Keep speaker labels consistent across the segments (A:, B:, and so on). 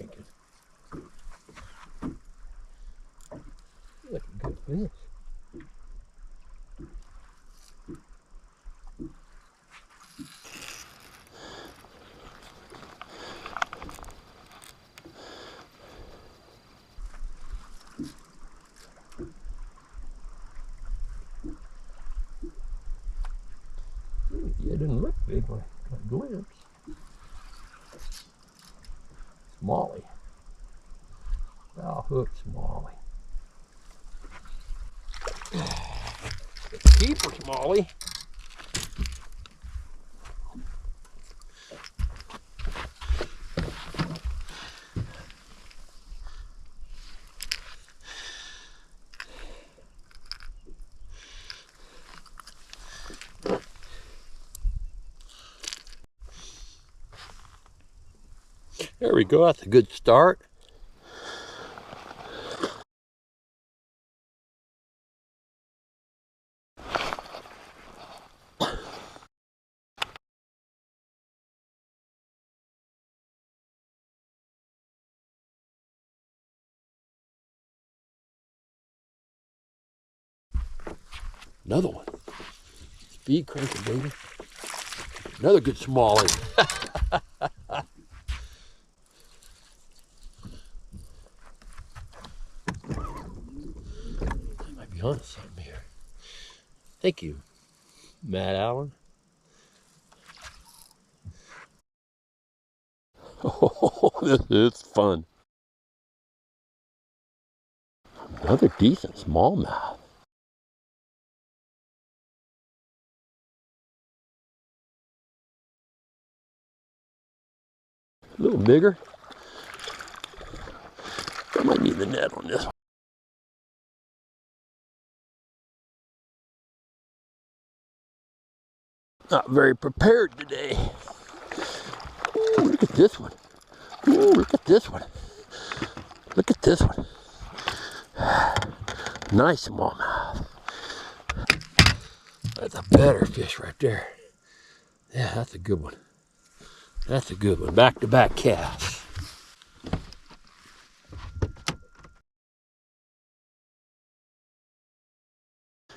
A: drinking. Look, a good fish. Yeah, it didn't look big like a glimpse. Smallie. Bow hook smallie. It's a keeper smallie. There we go, that's a good start. Another one. Speed cranking, baby. Another good smallie. I might be onto something here. Thank you, Matt Allen. Oh, this is fun. Another decent smallmouth. A little bigger. I might need the net on this one. Not very prepared today. Ooh, look at this one. Ooh, look at this one. Look at this one. Nice smallmouth. That's a better fish right there. Yeah, that's a good one. That's a good one. Back-to-back casts.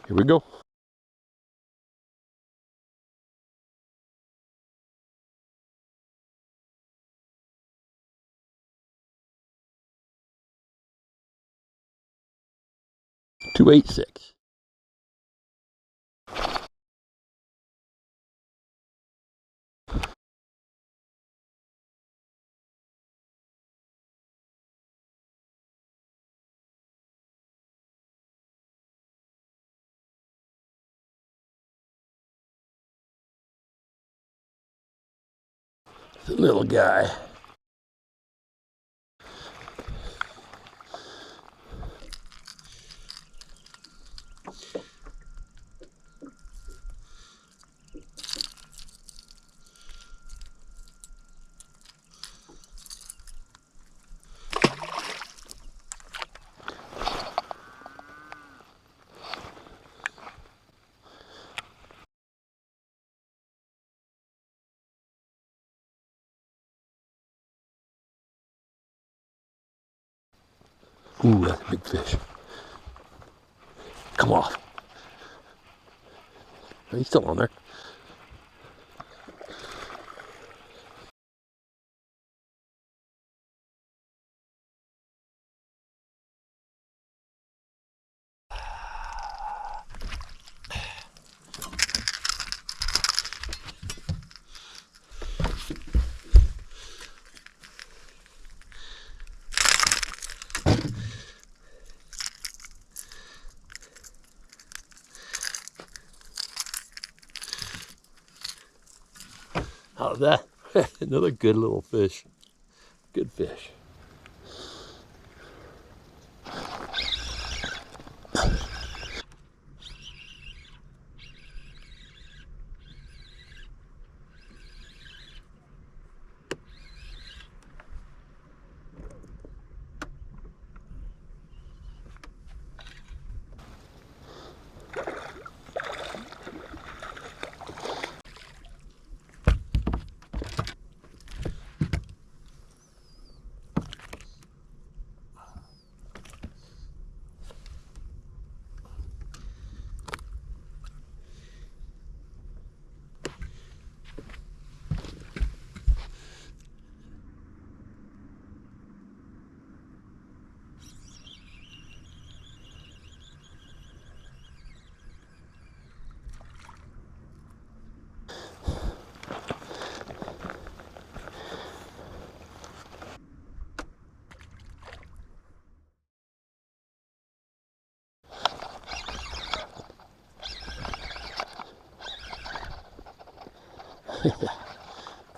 A: Here we go. $2.86. The little guy. Ooh, that's a big fish. Come off. He's still on there. How's that? Another good little fish. Good fish.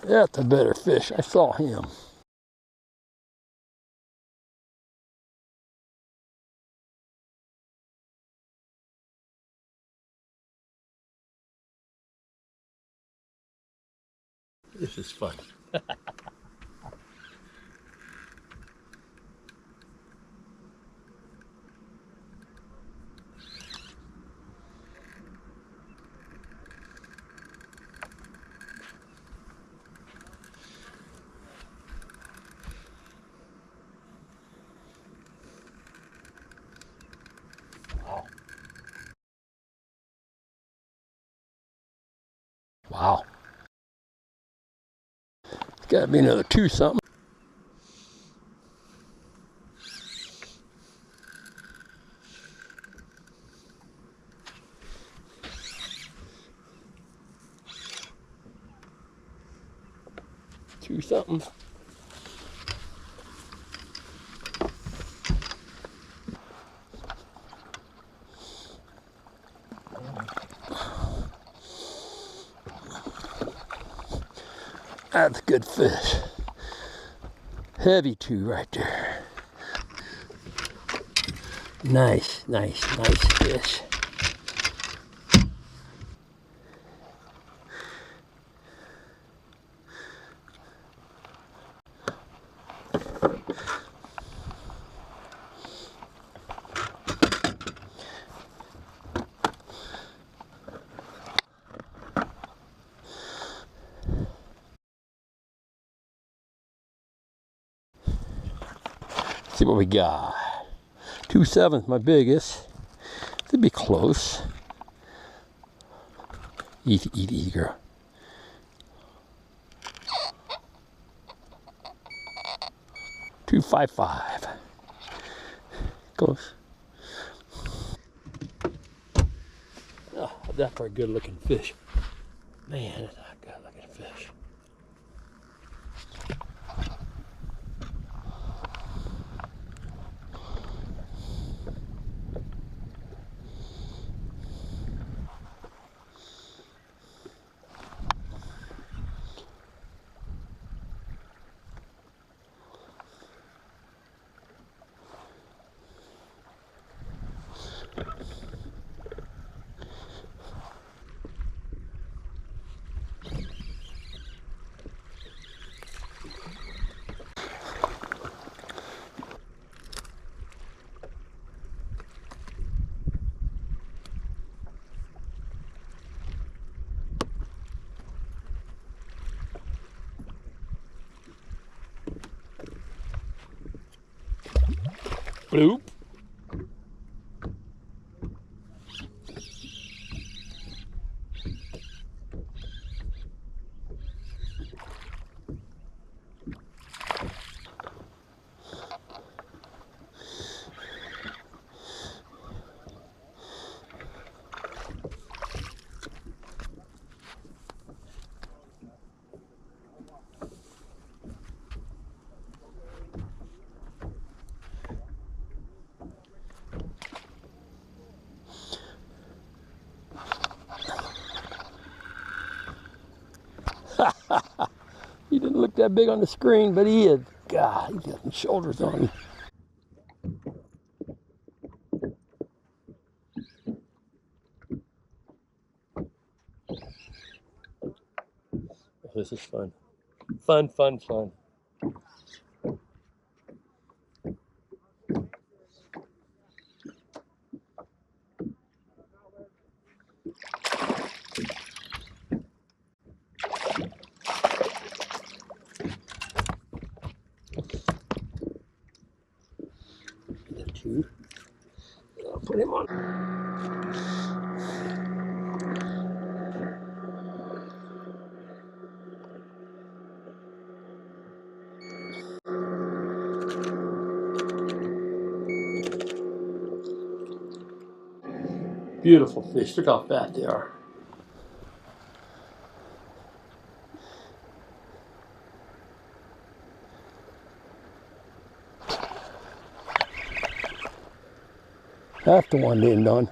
A: That's a better fish. I saw him. This is fun. Wow. Wow. It's got to be another 2 something. Two something. That's a good fish. Heavy 2 right there. Nice, nice, nice fish. See what we got. 2/7, my biggest. It'd be close. Eat, eat, eat, girl. $2.55. Close. Oh, that's for a good looking fish. Man, that's a good looking fish. Bloop. He didn't look that big on the screen, but he is. God, he's got some shoulders on him. Oh, this is fun. Fun, fun, fun. Two. I'll put him on. Beautiful fish. Look how fat they are. Half the one end on.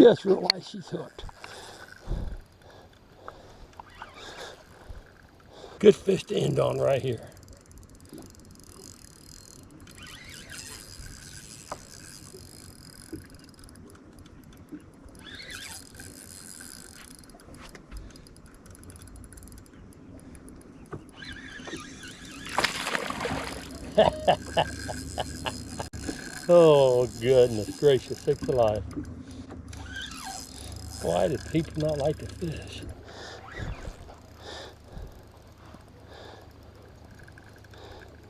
A: just realized she's hooked. Good fish to end on right here. Oh, goodness gracious, sakes alive. Why do people not like to fish?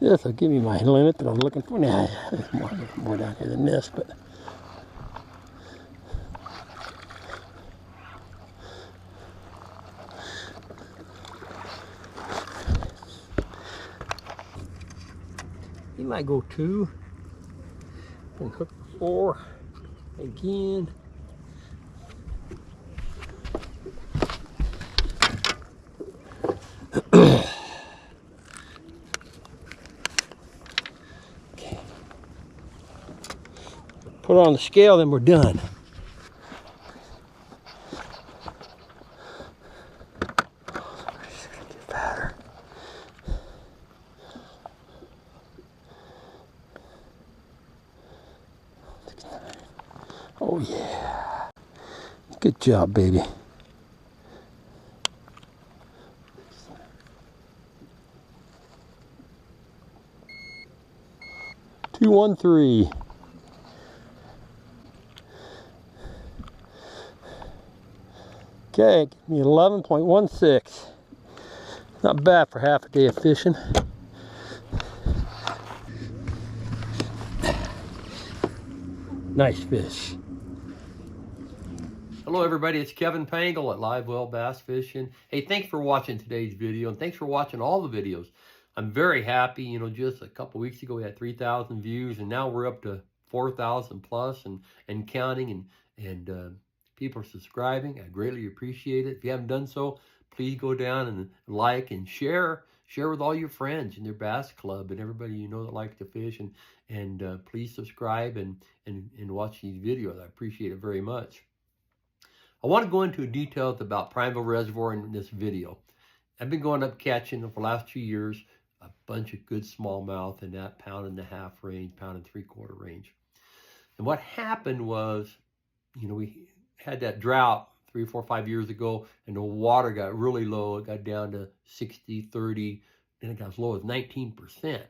A: This will give me my limit that I'm looking for. Nah, there's more down here than this, but he might go 2 and hook 4 again. Okay. Put it on the scale, then we're done. Get fatter. Oh yeah. Good job, baby. 213. Okay, give me 11.16. Not bad for half a day of fishing. Nice fish. Hello everybody, it's Kevin Pangle at Live Well Bass Fishing. Hey, thanks for watching today's video, and thanks for watching all the videos. I'm very happy. You know, just a couple weeks ago we had 3,000 views, and now we're up to 4,000 plus and counting, and people are subscribing. I greatly appreciate it. If you haven't done so, please go down and like and share with all your friends in their bass club and everybody you know that likes to fish, and please subscribe and watch these videos. I appreciate it very much. I want to go into details about Prineville Reservoir in this video. I've been going up catching for the last 2 years a bunch of good smallmouth in that 1.5 pound range, 1.75 pound range. And what happened was, you know, we had that drought 3, 4, 5 years ago, and the water got really low. It got down to 60, 30, then it got as low as 19%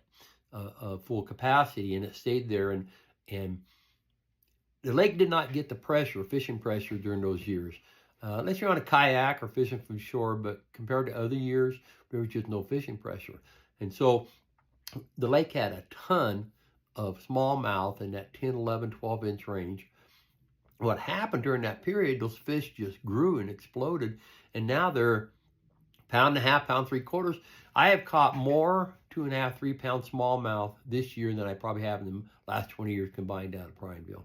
A: of full capacity, and it stayed there. And the lake did not get the pressure, fishing pressure, during those years. Unless you're on a kayak or fishing from shore, but compared to other years, there was just no fishing pressure. And so the lake had a ton of smallmouth in that 10, 11, 12-inch range. What happened during that period, those fish just grew and exploded, and now they're 1.5 pound, 1.75 pound. I have caught more 2.5, 3 pound smallmouth this year than I probably have in the last 20 years combined down at Prineville.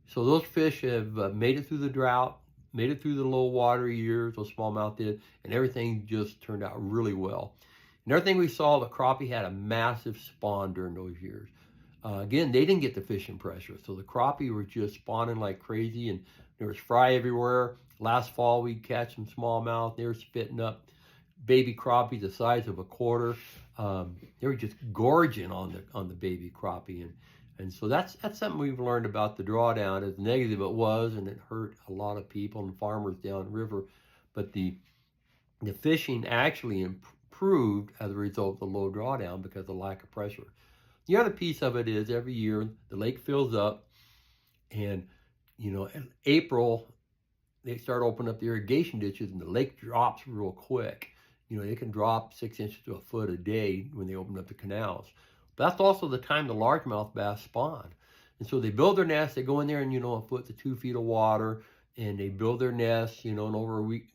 A: So those fish have made it through the drought, made it through the low water years, those smallmouth did, and everything just turned out really well. And everything we saw, the crappie had a massive spawn during those years. Again, they didn't get the fishing pressure, so the crappie were just spawning like crazy, and there was fry everywhere. Last fall, we'd catch some smallmouth. They were spitting up baby crappie the size of a quarter. They were just gorging on the baby crappie, and so that's something we've learned about the drawdown. As negative it was, and it hurt a lot of people and farmers downriver, but the fishing actually improved as a result of the low drawdown because of the lack of pressure. The other piece of it is every year the lake fills up, and you know, in April they start opening up the irrigation ditches, and the lake drops real quick. You know, it can drop 6 inches to a foot a day when they open up the canals. But that's also the time the largemouth bass spawn. And so they build their nests, they go in there and, you know, a foot to 2 feet of water, and they build their nests, you know, and over a week,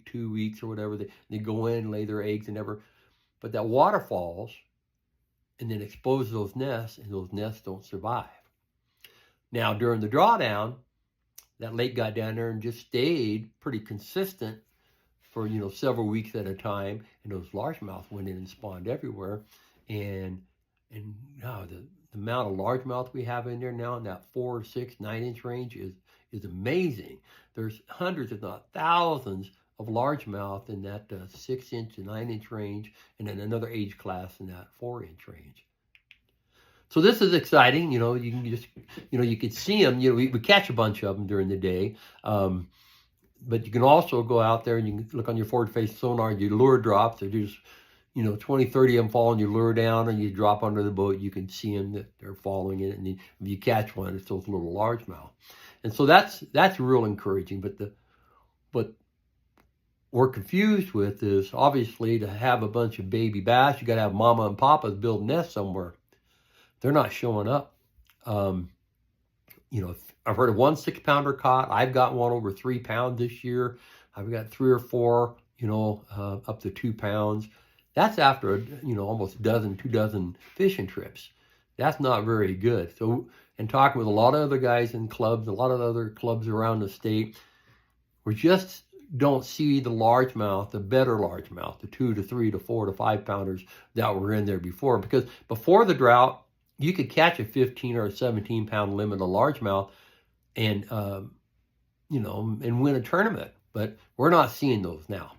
A: 2 weeks or whatever, they go in and lay their eggs and never, but that water falls and then exposes those nests, and those nests don't survive. Now, during the drawdown, that lake got down there and just stayed pretty consistent for, you know, several weeks at a time, and those largemouth went in and spawned everywhere. And now the amount of largemouth we have in there now in that 4, 6, 9 inch range is is amazing. There's hundreds, if not thousands, of largemouth in that 6-inch to 9-inch range, and then another age class in that 4-inch range. So this is exciting. You can just, you can see them. We catch a bunch of them during the day. But you can also go out there and you can look on your forward-face sonar, your lure drops. They're just, 20, 30 of them fall on your lure down, and you drop under the boat. You can see them, that they're following it. And if you catch one, it's those little largemouth. And so that's real encouraging. But what we're confused with is, obviously, to have a bunch of baby bass, you got to have mama and papas build nests somewhere. They're not showing up. I've heard of 1 6-pounder caught. I've got one over 3 pounds this year. I've got 3 or 4, up to 2 pounds. That's after, almost 2 dozen fishing trips. That's not very good. So, and talking with a lot of other guys in clubs, a lot of other clubs around the state, we just don't see the largemouth, the better largemouth, the 2 to 3 to 4 to 5 pounders that were in there before. Because before the drought, you could catch a 15 or a 17 pound limit of largemouth and, and win a tournament. But we're not seeing those now.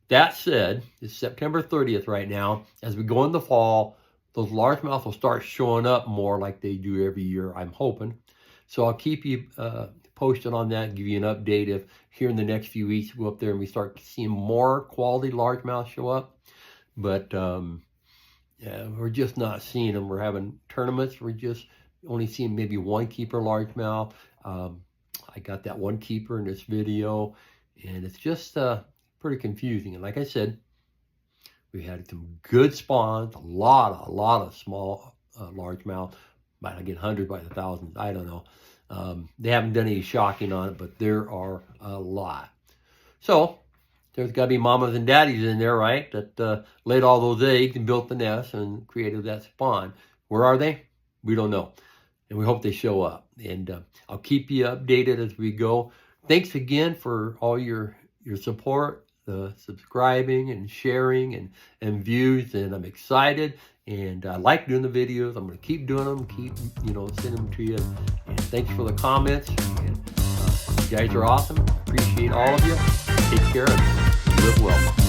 A: That said, it's September 30th right now. As we go in the fall, those largemouth will start showing up more like they do every year, I'm hoping. So I'll keep you posted on that and give you an update if here in the next few weeks we go up there and we start seeing more quality largemouth show up. But yeah, we're just not seeing them. We're having tournaments. We're just only seeing maybe 1 keeper largemouth. I got that 1 keeper in this video, and it's just pretty confusing. And like I said, we had some good spawns, a lot of small largemouth. Might get hundreds by the thousands. I don't know. They haven't done any shocking on it, but there are a lot. So there's got to be mamas and daddies in there, right, that laid all those eggs and built the nest and created that spawn. Where are they? We don't know. And we hope they show up. And I'll keep you updated as we go. Thanks again for all your support, the subscribing and sharing and views. And I'm excited. And I like doing the videos. I'm going to keep doing them, keep, sending them to you. And thanks for the comments. And you guys are awesome. Appreciate all of you. Take care and live well.